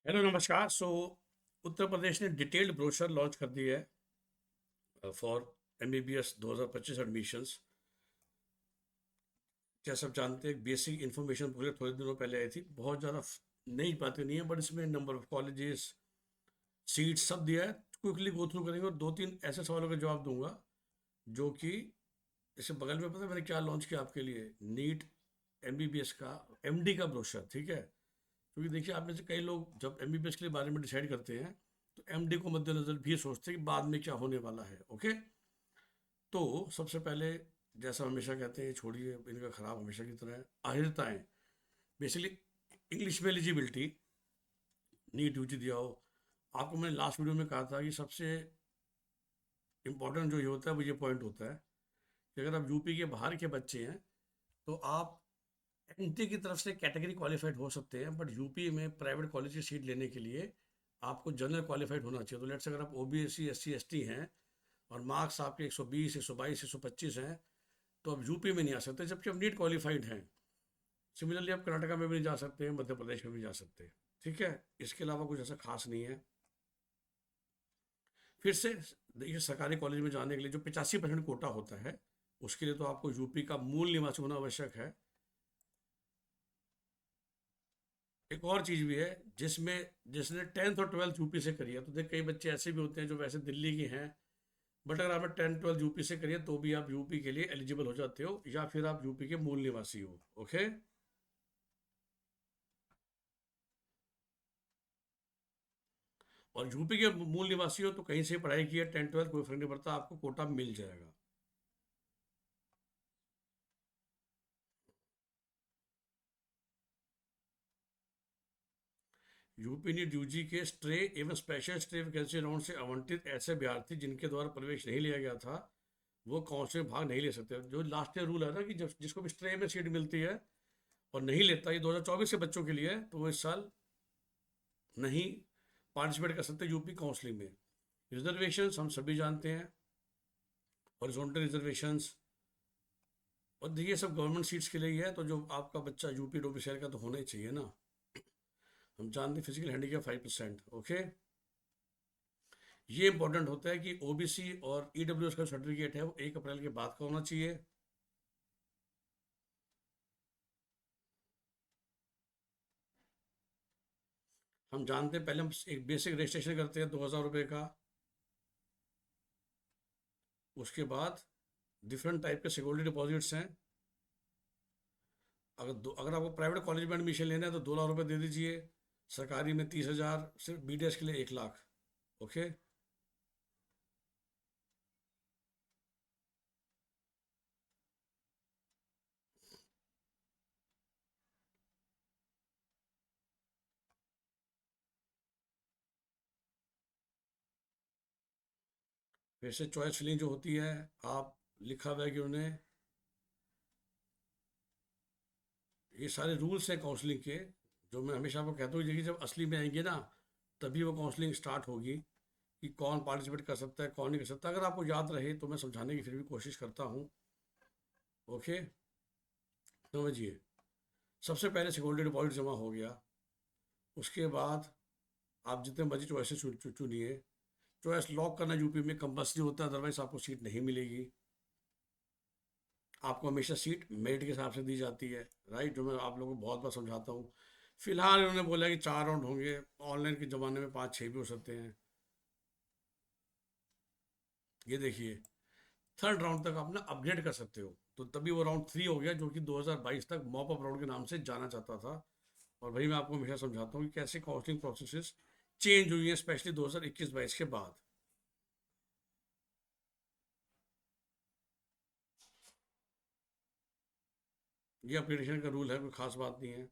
Hello नमस्कार। उत्तर प्रदेश ने detailed brochure launch कर दी है फॉर एमबीबीएस 2025 एडमिशन्स। जैसे आप जानते हैं, बेसिक इन्फॉर्मेशन पूरे थोड़े दिनों पहले आई थी। बहुत ज़्यादा नई बातें नहीं है, बट इसमें नंबर ऑफ कॉलेजेस, सीट्स सब दिया है। क्विकली गो थ्रू करेंगे और दो तीन ऐसे सवालों का जवाब दूंगा जो कि इससे बगल में, पता है मैंने क्या लॉन्च किया आपके लिए? नीट एमबीबीएस का एमडी का ब्रोशर, ठीक है? क्योंकि देखिए, आप में से कई लोग जब एमबीबीएस के लिए बारे में डिसाइड करते हैं तो एमडी को मद्देनजर भी सोचते हैं कि बाद में क्या होने वाला है। ओके, तो सबसे पहले, जैसा हमेशा कहते हैं, छोड़िए इनका खराब हमेशा की तरह है, अहिर्ताएं। बेसिकली इंग्लिश में एलिजिबिलिटी, नीट यूजी दिया हो। आपको मैंने लास्ट वीडियो में कहा था कि सबसे इंपॉर्टेंट जो ये होता है वो ये पॉइंट होता है कि अगर आप यूपी के बाहर के बच्चे हैं तो आप एनटी की तरफ से कैटेगरी क्वालिफाइड हो सकते हैं, बट यूपी में प्राइवेट कॉलेज की सीट लेने के लिए आपको जनरल क्वालिफाइड होना चाहिए। तो लेट्स से अगर आप ओबीसी एससी एसटी हैं और मार्क्स आपके 120 122 125 हैं तो आप यूपी में नहीं आ सकते, जबकि आप नीट क्वालिफाइड हैं। सिमिलरली आप कर्नाटका में भी नहीं जा सकते हैं, मध्य प्रदेश में भी जा सकते हैं। ठीक है, इसके अलावा कुछ ऐसा खास नहीं है। फिर से देखिए, सरकारी कॉलेज में जाने के लिए जो 85% कोटा होता है, उसके लिए तो आपको यूपी का मूल निवासी होना आवश्यक है। एक और चीज़ भी है, जिसमें जिसने 10th और 12th यूपी से करी है, तो देख कई बच्चे ऐसे भी होते हैं जो वैसे दिल्ली के हैं, बट अगर आपने 10th 12th यूपी से करी है तो भी आप यूपी के लिए एलिजिबल हो जाते हो, या फिर आप यूपी के मूल निवासी हो। ओके, और यूपी के मूल निवासी हो तो कहीं से पढ़ाई की है, 10th 12th कोई फर्क नहीं पड़ता, आपको कोटा मिल जाएगा। यूपी नीट यूजी के स्ट्रे एवं स्पेशल स्ट्रे वैकेंसी राउंड से आवंटित ऐसे अभ्यर्थी जिनके द्वारा प्रवेश नहीं लिया गया था, वो काउंसिल में भाग नहीं ले सकते। जो लास्ट ईयर रूल है ना कि जब जिसको भी स्ट्रे में सीट मिलती है और नहीं लेता, ये 2024 के बच्चों के लिए है, तो वो इस साल नहीं पार्टिसिपेट कर सकते यूपी काउंसलिंग में। रिजर्वेशंस हम सभी जानते हैं, हॉरिजॉन्टल रिजर्वेशंस। और देखिए, सब गवर्नमेंट सीट्स के लिए ही है, तो जो आपका बच्चा यूपी डोमिसाइल का तो होना ही चाहिए ना। हम जानते हैं फिजिकल हैंडीकैप 5%। ओके, ये इंपॉर्टेंट होता है कि ओबीसी और ईडब्ल्यूएस का सर्टिफिकेट है वो 1 अप्रैल के बाद का होना चाहिए। हम जानते हैं, पहले हम एक बेसिक रजिस्ट्रेशन करते हैं 2,000 रुपये का। उसके बाद डिफरेंट टाइप के सिक्योरिटी डिपॉजिट्स हैं। अगर आपको प्राइवेट कॉलेज में एडमिशन लेना है तो 2 लाख रुपये दे दीजिए, सरकारी में 30,000, सिर्फ बीडीएस के लिए 1 लाख। ओके, फिर से चॉइस फिलिंग जो होती है, आप लिखा हुआ है कि उन्हें, ये सारे रूल्स हैं काउंसलिंग के, जो मैं हमेशा आपको कहता हूँ, देखिए जब असली में आएंगे ना तभी वो काउंसलिंग स्टार्ट होगी कि कौन पार्टिसिपेट कर सकता है कौन नहीं कर सकता। अगर आपको याद रहे तो मैं समझाने की फिर भी कोशिश करता हूँ। ओके, समझिए, सबसे पहले सिक्योरिटी डिपॉजिट जमा हो गया। उसके बाद आप जितने मर्जी चॉइसेस चुनिए। चॉइस लॉक करना यूपी में कंपल्सरी होता है, अदरवाइज आपको सीट नहीं मिलेगी। आपको हमेशा सीट मेरिट के हिसाब से दी जाती है, राइट, जो मैं आप लोगों को बहुत बार समझाता हूँ। फिलहाल इन्होंने बोला कि 4 राउंड होंगे, ऑनलाइन के ज़माने में 5 6 भी हो सकते हैं। ये देखिए, थर्ड राउंड तक आप ना अपग्रेड कर सकते हो, तो तभी वो राउंड 3 हो गया, जो कि 2022 तक मॉप अप राउंड के नाम से जाना जाता था। और वही मैं आपको हमेशा समझाता हूँ कि कैसे काउंसलिंग प्रोसेसेस चेंज हुई हैं, स्पेशली 2021-22 के बाद। ये अपग्रेडेशन का रूल है, कोई खास बात नहीं है।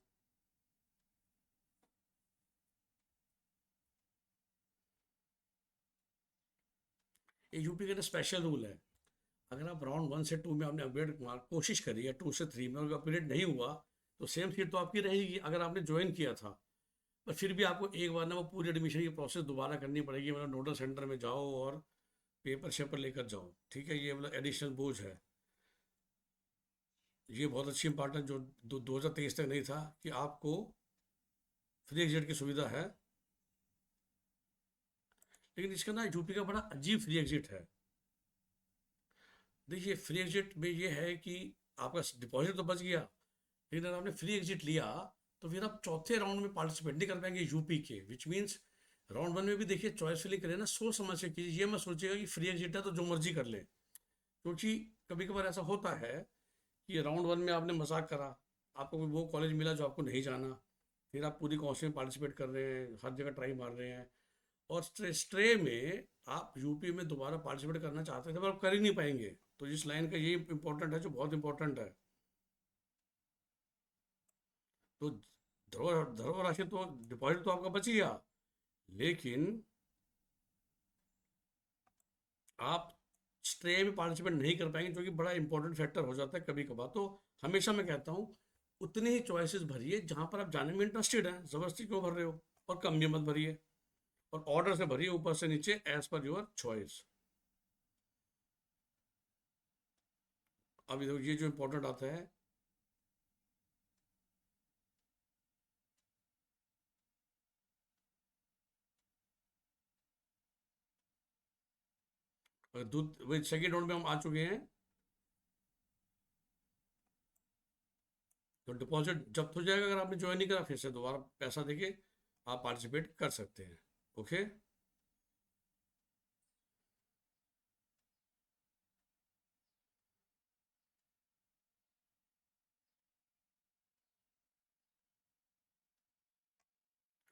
ये यूपी का स्पेशल रूल है। अगर आप राउंड 1 से 2 में आपने अपग्रेड कोशिश करी है, 2 से 3 में, और अपग्रेड नहीं हुआ तो सेम सीट तो आपकी रहेगी अगर आपने ज्वाइन किया था। पर फिर भी आपको एक बार ना वो पूरी एडमिशन की प्रोसेस दोबारा करनी पड़ेगी, मतलब नोडल सेंटर में जाओ और पेपर शेपर लेकर जाओ। ठीक है, ये मतलब एडिशनल बोझ है। ये बहुत अच्छी इंपॉर्टेंट जो 2023 तक नहीं था, कि आपको फ्री एग्जिट की सुविधा है। लेकिन इसका ना यूपी का बड़ा अजीब फ्री एग्जिट है। देखिए फ्री एग्जिट में ये है कि आपका डिपॉजिट तो बच गया, लेकिन अगर आपने फ्री एग्जिट लिया तो फिर आप चौथे राउंड में पार्टिसिपेट नहीं कर पाएंगे यूपी के, विच मीन्स राउंड वन में भी देखिए चॉइस फिलिंग करें ना, सोच समझ के कीजिए, ये मत सोचिएगा कि फ्री एग्जिट है तो जो मर्जी कर ले। क्योंकि कभी कभार ऐसा होता है कि राउंड वन में आपने मजाक करा, आपको कोई वो कॉलेज मिला जो आपको नहीं जाना, फिर आप पूरी काउंसलिंग में पार्टिसिपेट कर रहे हैं, हर जगह ट्राई मार रहे हैं, और स्ट्रे में आप यूपी में दोबारा पार्टिसिपेट करना चाहते थे पर आप कर ही नहीं पाएंगे। तो इस लाइन का ये इंपॉर्टेंट है जो बहुत इंपॉर्टेंट है। तो धरोहर धरोहर राशि तो डिपॉजिट तो आपका बच गया, लेकिन आप स्ट्रे में पार्टिसिपेट नहीं कर पाएंगे, जो कि बड़ा इंपॉर्टेंट फैक्टर हो जाता है कभी कभार। तो हमेशा मैं कहता हूँ उतने ही चॉइसेस भरिए जहाँ पर आप जाने में इंटरेस्टेड हैं, ज़बरदस्ती क्यों भर रहे हो, और कम भी मत भरिए, और ऑर्डर से भरिए ऊपर से नीचे एज पर योर चॉइस। अभी देखो ये जो इंपॉर्टेंट आता है, दूध वही सेकेंड राउंड में हम आ चुके हैं, तो डिपॉजिट जब्त हो जाएगा अगर आपने ज्वाइन नहीं करा, फिर से दोबारा पैसा देके आप पार्टिसिपेट कर सकते हैं। ओके।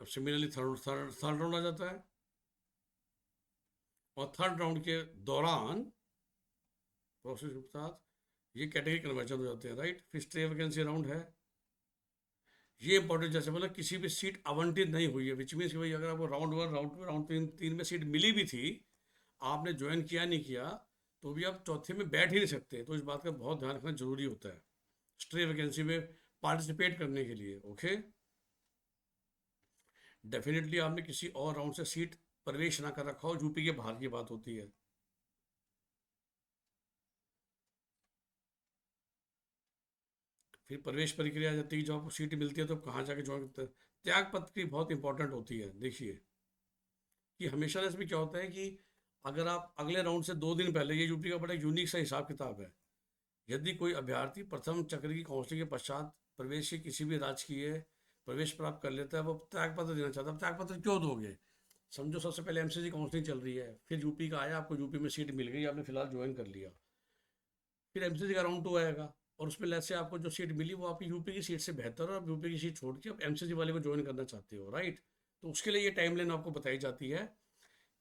अब similarly third third third round आ जाता है, और थर्ड राउंड के दौरान प्रोसेस के साथ ये कैटेगरी कन्वर्जन हो जाते हैं, राइट। फिर स्टे वैकेंसी राउंड है, ये इंपॉर्टेंट, जैसे मतलब किसी भी सीट आवंटित नहीं हुई है, विच मीन्स कि भाई अगर आपको round one round two round तीन तीन में सीट मिली भी थी, आपने ज्वाइन किया नहीं किया, तो भी आप चौथे में बैठ ही नहीं सकते। तो इस बात का बहुत ध्यान रखना जरूरी होता है स्ट्रे वैकेंसी में पार्टिसिपेट करने के लिए। ओके। डेफिनेटली आपने किसी और राउंड से सीट प्रवेश ना कर रखा हो, यूपी के बाहर की बात होती है। फिर प्रवेश प्रक्रिया आ जाती है, जब आपको सीट मिलती है तो आप कहाँ जाके ज्वाइन करते हैं। त्याग पत्र की बहुत इंपॉर्टेंट होती है। देखिए कि हमेशा इसमें क्या होता है कि अगर आप अगले राउंड से 2 दिन पहले, ये यूपी का बड़ा यूनिक सा हिसाब किताब है, यदि कोई अभ्यर्थी प्रथम चक्र की काउंसलिंग के पश्चात प्रवेश के किसी भी राजकीय प्रवेश प्राप्त कर लेता है, वो त्याग पत्र देना चाहता है। त्याग पत्र क्यों दोगे? समझो सबसे पहले एमसीसी काउंसलिंग चल रही है, फिर यूपी का आया, आपको यूपी में सीट मिल गई, आपने फिलहाल ज्वाइन कर लिया, फिर एमसीसी का राउंड 2 आएगा, और उसमें लेट्स से आपको जो सीट मिली वो आपकी यूपी की सीट से बेहतर है, और आप यूपी की सीट छोड़ के आप एमसीसी वाले को ज्वाइन करना चाहते हो, राइट। तो उसके लिए ये टाइमलाइन आपको बताई जाती है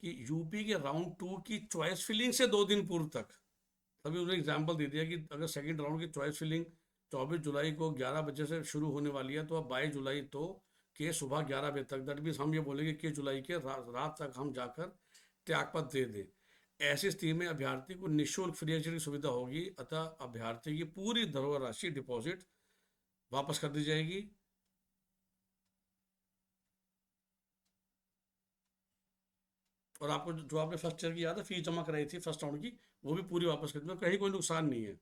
कि यूपी के राउंड 2 की चॉइस फिलिंग से 2 दिन पूर्व तक। अभी उन्होंने एग्जाम्पल दे दिया कि अगर सेकंड राउंड की चॉइस फिलिंग 24 जुलाई को 11 बजे से शुरू होने वाली है, तो अब 22 जुलाई तो के सुबह 11 बजे तक, दैट मीन्स हम ये बोलेंगे कि जुलाई के रात तक हम जाकर त्यागपत्र दे दें। ऐसी स्थिति में अभ्यर्थी को निःशुल्क फ्री एग्जिट की सुविधा होगी, अतः अभ्यर्थी की पूरी धरोहर राशि डिपॉजिट वापस कर दी जाएगी। और आपको जो आपने फर्स्ट ईयर की याद है फीस जमा कराई थी फर्स्ट राउंड की, वो भी पूरी वापस कर दी, तो कहीं कोई नुकसान नहीं है।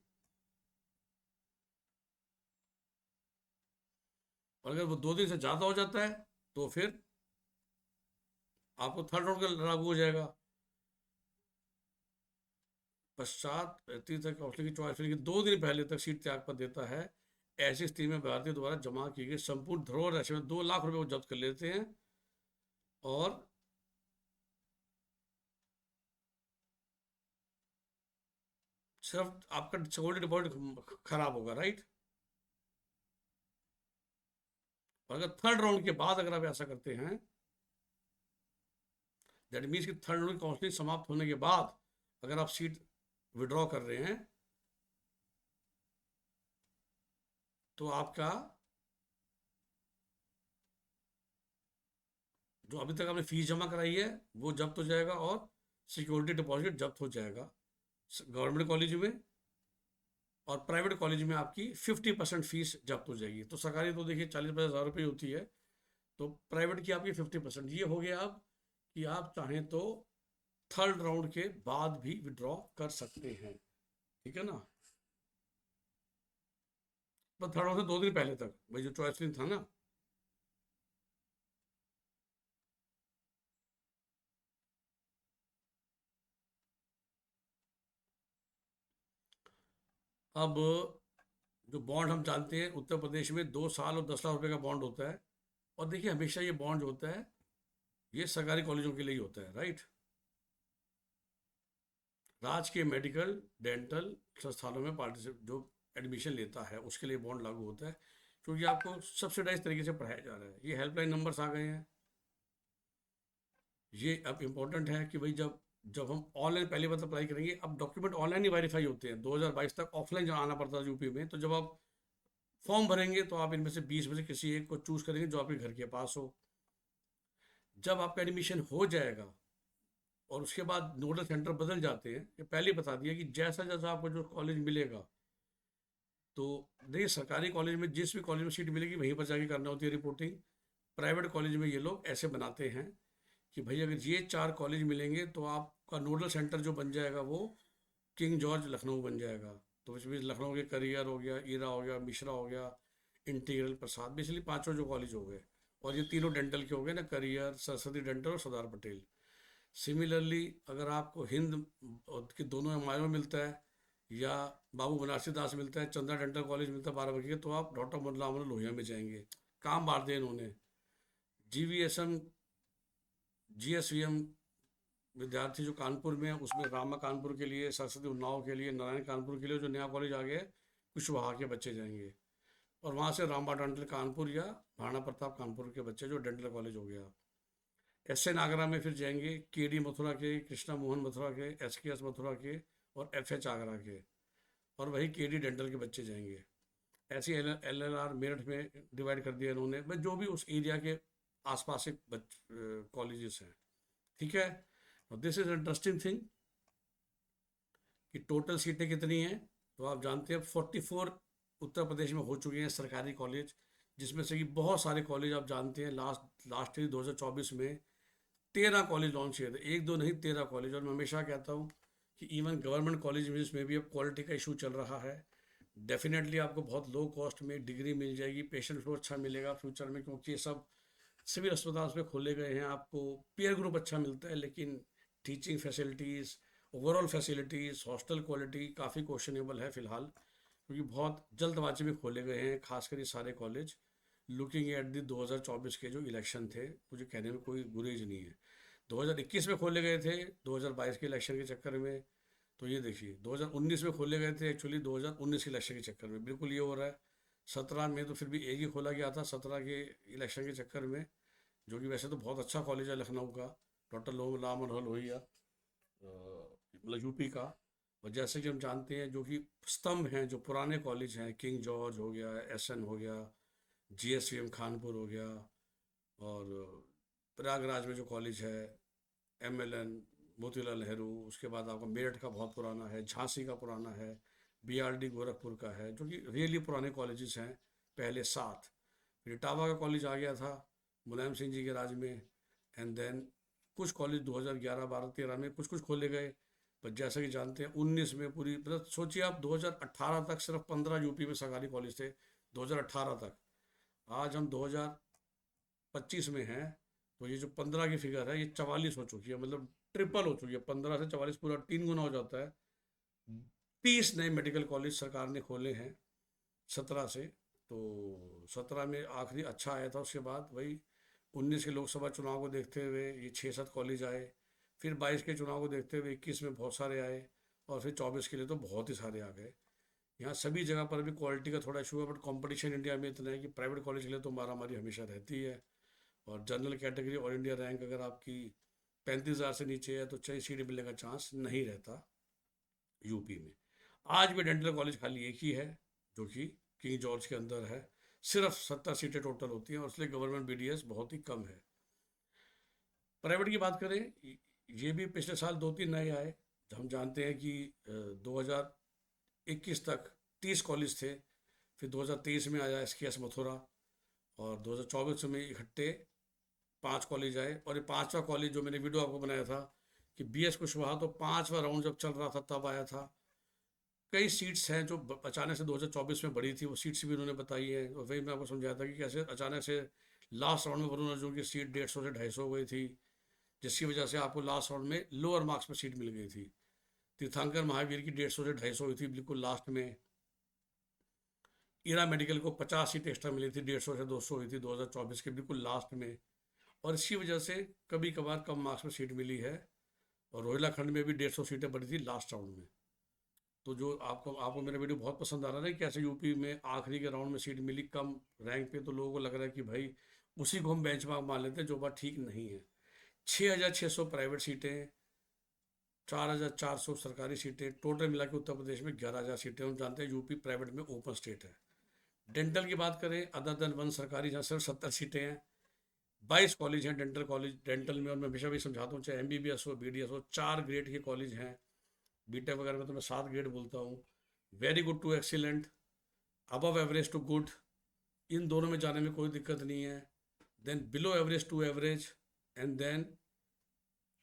और अगर वो 2 दिन से ज़्यादा हो जाता है तो फिर आपको थर्ड राउंड का लागू हो जाएगा। पश्चात तीसरे काउंसलिंग की चॉइस फिलिंग के 2 दिन पहले तक सीट त्याग पर देता है। ऐसी स्थिति में भारतीय द्वारा जमा की गई संपूर्ण धरोहर राशि में 2 लाख रुपए को जब्त कर लेते हैं, और सिर्फ आपका सिक्योरिटी डिपॉजिट खराब होगा, राइट। और अगर थर्ड राउंड के बाद अगर आप ऐसा करते हैं, दैट मीन्स कि थर्ड राउंड की काउंसलिंग समाप्त होने के बाद अगर आप सीट विड्रॉ कर रहे हैं, तो आपका जो अभी तक आपने फीस जमा कराई है वो जब्त हो जाएगा, और सिक्योरिटी डिपॉजिट जब्त हो जाएगा। गवर्नमेंट कॉलेज में और प्राइवेट कॉलेज में आपकी 50% फीस जब्त हो जाएगी। तो सरकारी तो देखिए 40-50 हज़ार रुपये होती है, तो प्राइवेट की आपकी 50%। ये हो गया अब कि आप चाहें तो थर्ड राउंड के बाद भी विड्रॉ कर सकते हैं, ठीक है ना। बस थर्ड राउंड से 2 दिन पहले तक, भाई जो चॉइस था ना। अब जो बॉन्ड हम जानते हैं उत्तर प्रदेश में 2 साल और 10 लाख रुपए का बॉन्ड होता है। और देखिए हमेशा ये बॉन्ड जो होता है ये सरकारी कॉलेजों के लिए ही होता है, राइट। राजकीय मेडिकल डेंटल संस्थानों में पार्टिसिप जो एडमिशन लेता है उसके लिए बॉन्ड लागू होता है, क्योंकि आपको सब्सिडाइज तरीके से पढ़ाया जा रहा है। ये हेल्पलाइन नंबर्स आ गए हैं। ये अब इम्पोर्टेंट है कि भाई जब जब हम ऑनलाइन पहली बार अप्लाई करेंगे, अब डॉक्यूमेंट ऑनलाइन ही वेरीफाई होते हैं। 2022 तक ऑफलाइन जो आना पड़ता था यूपी में, तो जब आप फॉर्म भरेंगे तो आप इनमें से 20 में से किसी एक को चूज करेंगे जो आपके घर के पास हो। जब आपका एडमिशन हो जाएगा और उसके बाद नोडल सेंटर बदल जाते हैं, ये पहले ही बता दिया कि जैसा जैसा आपको जो कॉलेज मिलेगा, तो देखिए सरकारी कॉलेज में जिस भी कॉलेज में सीट मिलेगी वहीं पर जाके करना होती है रिपोर्टिंग। प्राइवेट कॉलेज में ये लोग ऐसे बनाते हैं कि भाई अगर ये 4 कॉलेज मिलेंगे तो आपका नोडल सेंटर जो बन जाएगा वो किंग जॉर्ज लखनऊ बन जाएगा। तो इसमें लखनऊ के करियर हो गया, ईरा हो गया, मिश्रा हो गया, इंटीग्रल, प्रसाद, बेसिकली पांचों जो कॉलेज हो गए। और ये तीनों डेंटल के हो गए ना, करियर, सरस्वती डेंटल और सरदार पटेल। सिमिलरली अगर आपको हिंद के दोनों एमआईओ मिलता है, या बाबू बनारसी दास मिलता है, चंद्रा डेंटल कॉलेज मिलता है बाराबंकी के, तो आप डॉक्टर मुल्ला अमर लोहिया में जाएंगे। काम बांट दिया इन्होंने। जीवीएसएम जीएसवीएम विद्यार्थी जो कानपुर में है उसमें रामा कानपुर के लिए, सरस्वती उन्नाव के लिए, नारायण कानपुर के लिए, जो नया कॉलेज आ गया है कुशवाहा के बच्चे जाएंगे। और वहाँ से रामा डेंटल कानपुर या महाराणा प्रताप कानपुर के बच्चे जो डेंटल कॉलेज हो गया। एसएन आगरा में फिर जाएंगे केडी मथुरा के, कृष्णा मोहन मथुरा के, एसकेएस मथुरा के और एफएच आगरा के। और वही केडी डेंटल के बच्चे जाएंगे। ऐसे एलएलआर मेरठ में डिवाइड कर दिया इन्होंने, बस जो भी उस एरिया के आसपास के कॉलेजेस हैं, ठीक है। दिस इज इंटरेस्टिंग थिंग कि टोटल सीटें कितनी हैं। तो आप जानते हैं 44 उत्तर प्रदेश में हो चुके हैं सरकारी कॉलेज, जिसमें से कि बहुत सारे कॉलेज आप जानते हैं लास्ट ईयर 2024 में 13 कॉलेज लॉन्च किए थे। एक दो नहीं, 13 कॉलेज। और मैं हमेशा कहता हूँ कि इवन गवर्नमेंट कॉलेज में भी अब क्वालिटी का इशू चल रहा है। डेफिनेटली आपको बहुत लो कॉस्ट में डिग्री मिल जाएगी, पेशेंट फ्लो अच्छा मिलेगा फ्यूचर में, क्योंकि ये सब सिविल अस्पताल में खोले गए हैं। आपको पीयर ग्रुप अच्छा मिलता है, लेकिन teaching facilities, overall facilities, hostel quality काफ़ी क्वेश्चनेबल है फ़िलहाल, क्योंकि बहुत जल्दबाजी में खोले गए हैं खासकर ये सारे कॉलेज। लुकिंग एट दी 2024 के जो इलेक्शन थे, मुझे कहने में कोई गुरेज नहीं है। 2021 में खोले गए थे 2022 के इलेक्शन के चक्कर में। तो ये देखिए 2019 में खोले गए थे, एक्चुअली 2019 के इलेक्शन के चक्कर में बिल्कुल ये हो रहा है। 17 में तो फिर भी एक ही खोला गया था 17 के इलेक्शन के चक्कर में, जो कि वैसे तो बहुत अच्छा कॉलेज है लखनऊ का, डॉक्टर लोला मनोहर लोहिया, मतलब यूपी का। और जैसे कि हम जानते हैं जो कि स्तंभ हैं, जो पुराने कॉलेज हैं, किंग जॉर्ज हो गया, एसएन हो गया, जीएसवीएम खानपुर हो गया, और प्रयागराज में जो कॉलेज है एमएलएन मोतीलाल नेहरू, उसके बाद आपका मेरठ का बहुत पुराना है, झांसी का पुराना है, बीआरडी गोरखपुर का है, जो कि रियली पुराने कॉलेजेस हैं पहले 7। फिर इटावा का कॉलेज आ गया था मुलायम सिंह जी के राज में। एंड देन कुछ कॉलेज 2011, 12, 13 में कुछ कुछ खोले गए। पर जैसा कि जानते हैं 19 में पूरी, मतलब सोचिए आप 2018 तक सिर्फ 15 यूपी में सरकारी कॉलेज थे, 2018 तक। आज हम 2025 में हैं, तो ये जो 15 की फिगर है ये 44 हो चुकी है, मतलब ट्रिपल हो चुकी है। 15 से 44 पूरा 3 गुना हो जाता है। 30 नए मेडिकल कॉलेज सरकार ने खोले हैं 17 से। तो 17 में आखिरी अच्छा आया था, उसके बाद वही 19 के लोकसभा चुनाव को देखते हुए ये 6-7 कॉलेज आए। फिर 22 के चुनाव को देखते हुए 21 में बहुत सारे आए, और फिर 24 के लिए तो बहुत ही सारे आ गए। यहाँ सभी जगह पर भी क्वालिटी का थोड़ा इशू है, बट कंपटीशन इंडिया में इतना है कि प्राइवेट कॉलेज के लिए तो मारामारी हमेशा रहती है। और general category all India rank अगर आपकी 35,000 से नीचे है तो चाहिए सीट मिलने का चांस नहीं रहता यूपी में। आज भी डेंटल कॉलेज खाली एक ही है, जो कि किंग जॉर्ज के अंदर है। सिर्फ 70 सीटें टोटल होती हैं, और इसलिए गवर्नमेंट बीडीएस बहुत ही कम है। प्राइवेट की बात करें, ये भी पिछले साल 2-3 नए आए। हम जानते हैं कि 2021 तक 30 कॉलेज थे, फिर 2023 में आया एसकेएस मथुरा, और 2024 में इकट्ठे 5 कॉलेज आए। और ये 5वां कॉलेज जो मैंने वीडियो आपको बनाया था कि बीएस कुशवाहा, तो 5वां राउंड जब चल रहा था तब आया था। कई सीट्स हैं जो अचानक से 2024 में बढ़ी थी, वो सीट्स भी उन्होंने बताई है। और वही मैं आपको समझाया था कि कैसे अचानक से लास्ट राउंड में वरुण अर्जुन की सीट 150 से 250 हो गई थी, जिसकी वजह से आपको लास्ट राउंड में लोअर मार्क्स में सीट मिल गई थी। तीर्थंकर महावीर की 150 से 250 हुई थी बिल्कुल लास्ट में। ईरा मेडिकल को 50 सीटें एक्स्ट्रा मिली थी, 150 से 200 हुई थी 2024 के बिल्कुल लास्ट में। और इसी वजह से कभी कभार कम मार्क्स में सीट मिली है। और रोहिला खंड में भी 150 सीटें बढ़ी थी लास्ट राउंड में। तो जो आपको आपको मेरा वीडियो बहुत पसंद आ रहा है कि कैसे यूपी में आखिरी के राउंड में सीट मिली कम रैंक पे, तो लोगों को लग रहा है कि भाई उसी को हम बेंचमार्क मान लेते हैं, जो बात ठीक नहीं है। 6,600 प्राइवेट सीटें, 4,400 सरकारी सीटें, टोटल मिला के उत्तर प्रदेश में 11,000 सीटें। हम जानते हैं यूपी प्राइवेट में ओपन स्टेट है। डेंटल की बात करें, अदर देन वन सरकारी, जहाँ सिर्फ 70 सीटें हैं। 22 कॉलेज हैं डेंटल कॉलेज डेंटल में। और मैं हमेशा भी समझाता हूँ, चाहे MBBS हो, BDS हो, 4 ग्रेड के कॉलेज हैं। बीटेक वगैरह में तो मैं 7 ग्रेड बोलता हूँ। Very good to excellent, above average to good, इन दोनों में जाने में कोई दिक्कत नहीं है। Then below average to average, and then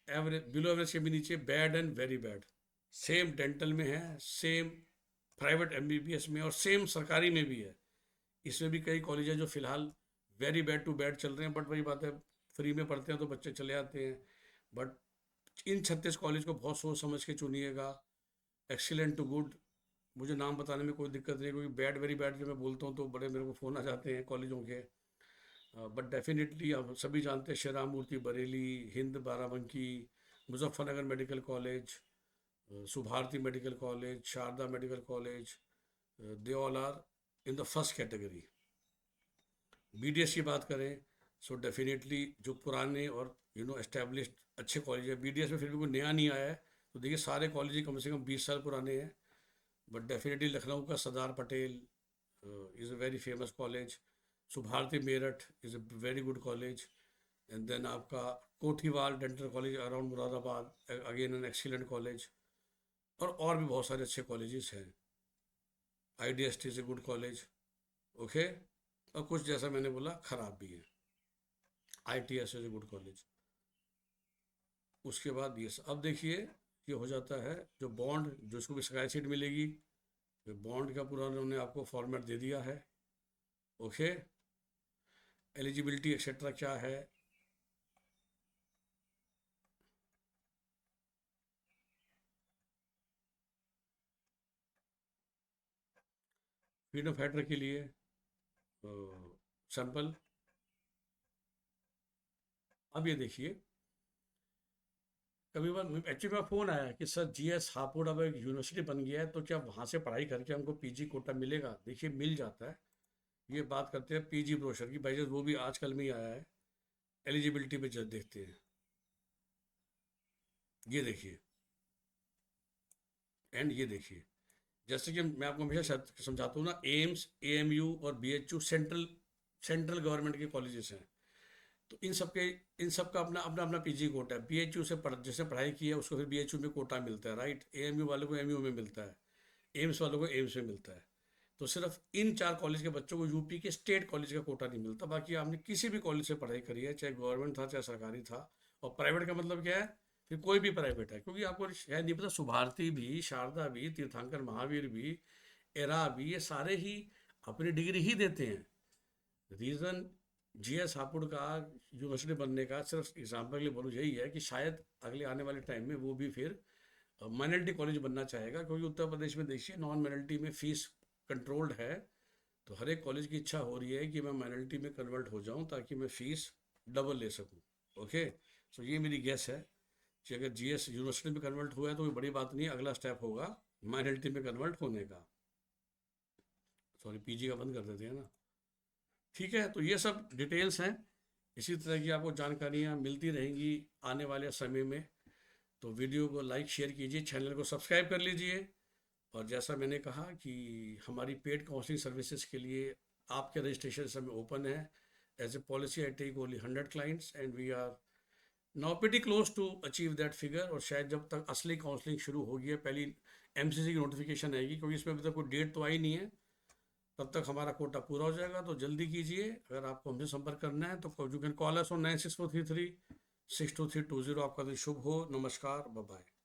average, below average के भी नीचे bad and very bad. Same dental में है, सेम प्राइवेट MBBS में, और सेम सरकारी में भी है। इसमें भी कई कॉलेज हैं जो फिलहाल वेरी बैड टू बैड चल रहे हैं, बट वही बात है, फ्री में पढ़ते हैं तो बच्चे चले आते हैं। बट इन 36 कॉलेज को बहुत सोच समझ के चुनिएगा। एक्सीलेंट टू गुड, मुझे नाम बताने में कोई दिक्कत नहीं, क्योंकि बैड वेरी बैड जब मैं बोलता हूँ तो बड़े मेरे को फ़ोन आ जाते हैं कॉलेजों के। बट डेफिनेटली हम सभी जानते हैं, Shri Ram Murti Bareilly, Hind Barabanki, Muzaffarnagar medical college, Subharti medical college, Sharda medical college, they all are in the first category. BDS की बात करें, सो डेफिनेटली जो पुराने और एस्टेब्लिश्ड अच्छे कॉलेज है, BDS में फिर भी कोई नया नहीं आया है, तो देखिए सारे कॉलेज कम से कम 20 साल पुराने हैं। बट डेफिनेटली लखनऊ का Sardar Patel is a very famous college. Subharti Meerut is a very good college. And then आपका Kothiwal dental college around Moradabad, again an excellent college. और भी बहुत सारे अच्छे कॉलेजेस हैं। IDST is a good college, okay. और कुछ जैसा मैंने बोला ख़राब भी है। ITS is a good college. उसके बाद ये अब देखिए, ये हो जाता है जो बॉन्ड, जो इसको भी सरकारी सीट मिलेगी, बॉन्ड का पूरा उन्होंने आपको फॉर्मेट दे दिया है, ओके। एलिजिबिलिटी एक्सेट्रा क्या है, फ्रीडम फाइटर के लिए सैंपल। अब ये देखिए, कभी बार एक्चुअली मेरा फ़ोन आया कि सर GS हापुड़ अब एक यूनिवर्सिटी बन गया है, तो क्या वहाँ से पढ़ाई करके हमको PG कोटा मिलेगा? देखिए मिल जाता है। ये बात करते हैं PG ब्रोशर की, भाई वो भी आजकल में ही आया है। एलिजिबिलिटी पे जब देखते हैं, ये देखिए, एंड ये देखिए, जैसे कि मैं आपको हमेशा समझाता हूँ ना, एम्स, AMU और BHU सेंट्रल सेंट्रल गवर्नमेंट के कॉलेजेस हैं। तो इन सब का अपना अपना अपना PG कोटा है। BHU से जिसने पढ़ाई की है उसको फिर BHU में कोटा मिलता है, राइट। AMU वालों को MU में मिलता है, एम्स वालों को एम्स में मिलता है। तो सिर्फ इन 4 कॉलेज के बच्चों को यूपी के स्टेट कॉलेज का कोटा नहीं मिलता। बाकी आपने किसी भी कॉलेज से पढ़ाई करी है, चाहे गवर्नमेंट था चाहे सरकारी था। और प्राइवेट का मतलब क्या है, फिर कोई भी प्राइवेट है, क्योंकि आपको शायद नहीं पता, सुभारती भी, शारदा भी, तीर्थंकर महावीर भी, एरा भी, ये सारे ही अपनी डिग्री ही देते हैं। रीज़न GS हापुड़ का यूनिवर्सिटी बनने का, सिर्फ एग्जाम्पल के लिए बोलूँ, यही है कि शायद अगले आने वाले टाइम में वो भी फिर माइनॉरिटी कॉलेज बनना चाहेगा, क्योंकि उत्तर प्रदेश में देखिए नॉन माइनॉरिटी में फीस कंट्रोल्ड है। तो हर एक कॉलेज की इच्छा हो रही है कि मैं माइनॉरिटी में कन्वर्ट हो जाऊं, ताकि मैं फ़ीस डबल ले सकूं, ओके। सो ये मेरी गेस है कि अगर GS यूनिवर्सिटी में कन्वर्ट हुआ है तो कोई बड़ी बात नहीं है, अगला स्टेप होगा माइनॉरिटी में कन्वर्ट होने का। सॉरी, PG का बंद कर देते हैं ना, ठीक है। तो ये सब डिटेल्स हैं। इसी तरह की आपको जानकारियाँ मिलती रहेंगी आने वाले समय में। तो वीडियो को लाइक शेयर कीजिए, चैनल को सब्सक्राइब कर लीजिए। और जैसा मैंने कहा कि हमारी पेड काउंसलिंग सर्विसेज के लिए आपके रजिस्ट्रेशन समय ओपन है। As a policy I take only 100 clients and we are now pretty close to achieve that figure. और शायद जब तक असली काउंसलिंग शुरू होगी है, पहली MCC की नोटिफिकेशन आएगी, क्योंकि इसमें अभी तक कोई डेट तो आई नहीं है, तब तक हमारा कोटा पूरा हो जाएगा। तो जल्दी कीजिए। अगर आपको हमसे संपर्क करना है तो you can call us on 9643362320। आपका दिन शुभ हो। नमस्कार, बाय बाय।